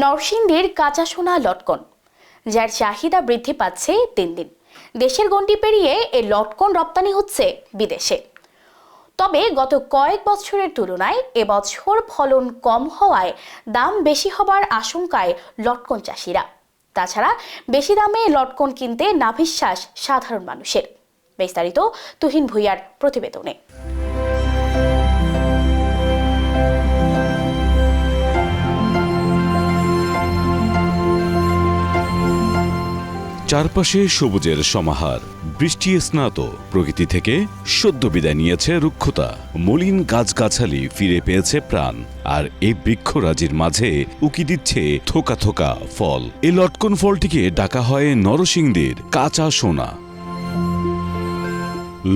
নরসিংদীর কাঁচা সোনা লটকন, যার চাহিদা বৃদ্ধি পাচ্ছে দিন দিন। দেশের গণ্ডি পেরিয়ে এই লটকন রপ্তানি হচ্ছে বিদেশে। তবে গত কয়েক বছরের তুলনায় এবছর ফলন কম হওয়ায় দাম বেশি হবার আশঙ্কায় লটকন চাষিরা। তাছাড়া বেশি দামে লটকন কিনতে নাভিশ্বাস সাধারণ মানুষের। বিস্তারিত তুহিন ভুঁইয়ার প্রতিবেদনে। চারপাশে সবুজের সমাহার, বৃষ্টি স্নাত প্রকৃতি থেকে সদ্য বিদায় নিয়েছে রুক্ষতা। মলিন গাছগাছালি ফিরে পেয়েছে প্রাণ, আর এই বৃক্ষরাজির মাঝে উকি দিচ্ছে থোকা থোকা ফল। এই লটকন ফলটিকে ডাকা হয় নরসিংদীর কাঁচা সোনা।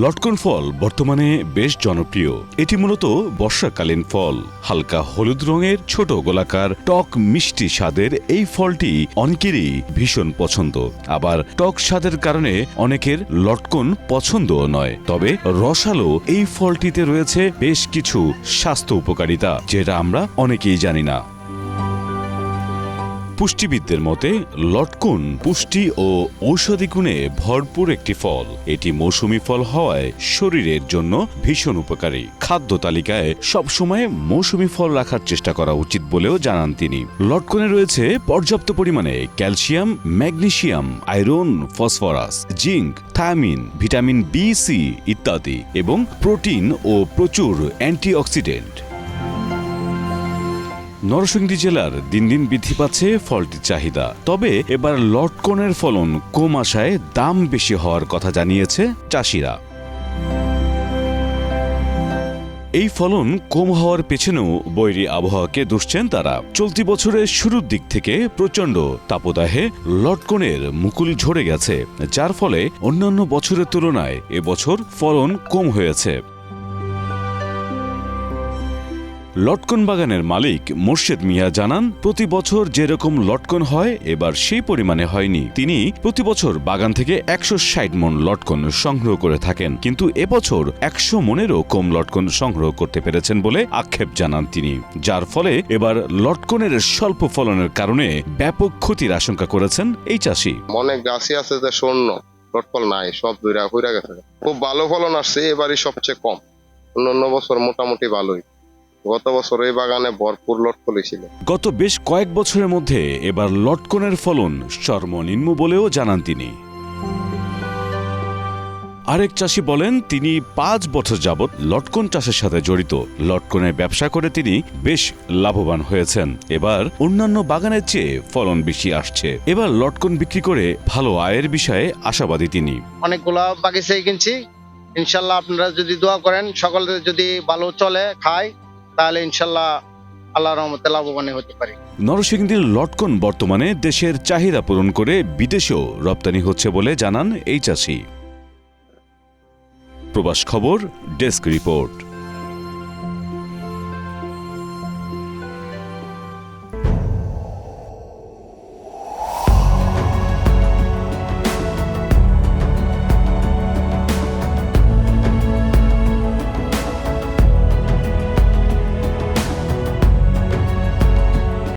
লটকন ফল বর্তমানে বেশ জনপ্রিয়। এটি মূলত বর্ষাকালীন ফল। হালকা হলুদ রঙের ছোট গোলাকার টক মিষ্টি স্বাদের এই ফলটি অনেকেরই ভীষণ পছন্দ। আবার টক স্বাদের কারণে অনেকের লটকন পছন্দও নয়। তবে রসালো এই ফলটিতে রয়েছে বেশ কিছু স্বাস্থ্য উপকারিতা, যেটা আমরা অনেকেই জানি না। পুষ্টিবিদদের মতে লটকন পুষ্টি ও ঔষধি গুণে ভরপুর একটি ফল। এটি মৌসুমী ফল হওয়ায় শরীরের জন্য ভীষণ উপকারী। খাদ্য তালিকায় সবসময় মৌসুমী ফল রাখার চেষ্টা করা উচিত বলেও জানান তিনি। লটকনে রয়েছে পর্যাপ্ত পরিমাণে calcium, magnesium, iron, phosphorus, zinc, thiamine, vitamin B, C ইত্যাদি, এবং প্রোটিন ও প্রচুর অ্যান্টিঅক্সিডেন্ট। নরসিংদী জেলার দিন দিন বৃদ্ধি পাচ্ছে ফলটির চাহিদা। তবে এবার লটকনের ফলন কম আসায় দাম বেশি হওয়ার কথা জানিয়েছে চাষিরা। এই ফলন কম হওয়ার পেছনেও বৈরী আবহাওয়াকে দুষছেন তারা। চলতি বছরের শুরুর দিক থেকে প্রচণ্ড তাপদাহে লটকনের মুকুল ঝরে গেছে, যার ফলে অন্যান্য বছরের তুলনায় এবছর ফলন কম হয়েছে। লটকন বাগানের মালিক মোর্শেদ মিয়া জানান, প্রতি বছর যেরকম লটকন হয় এবার সেই পরিমাণে হয়নি। তিনি প্রতি বছর বাগান থেকে 160 মণ লটকন সংগ্রহ করে থাকেন, কিন্তু এবছর 100 মণেরও কম লটকন সংগ্রহ করতে পেরেছেন বলে আক্ষেপ জানান তিনি। যার ফলে এবার লটকনের স্বল্প ফলনের কারণে ব্যাপক ক্ষতির আশঙ্কা করেছেন এই চাষি। অনেক গাছই আছে যে শূন্য, লটকন নাই, সব ঘুরে গেছে। খুব ভালো ফলন আসছে, এবারই সবচেয়ে কম। অন্য বছর মোটামুটি ভালোই। গত বছর এই বাগানে ভরপুর লটকন ছিল। গত বেশ কয়েক বছরের মধ্যে এবার লটকনের ফলন সর্বনিম্ন বলেও জানান তিনি। আরেক চাষি বলেন, তিনি 5 বছর যাবৎ লটকন চাষের সাথে জড়িত। লটকনের ব্যবসা করে তিনি বেশ লাভবান হয়েছেন। এবার অন্যান্য বাগানের চেয়ে ফলন বেশি আসছে। এবার লটকন বিক্রি করে ভালো আয়ের বিষয়ে আশাবাদী তিনি। অনেকগুলা বাগিচায় কিনছি, ইনশাল্লাহ আপনারা যদি দোয়া করেন, সকলে যদি ভালো চলে খায়, তাহলে ইনশাল্লাহ আল্লাহর রহমতে লাভবান হতে পারে। নরসিংদীর লটকন বর্তমানে দেশের চাহিদা পূরণ করে বিদেশেও রপ্তানি হচ্ছে বলে জানান এই চাষি। প্রবাস খবর ডেস্ক রিপোর্ট।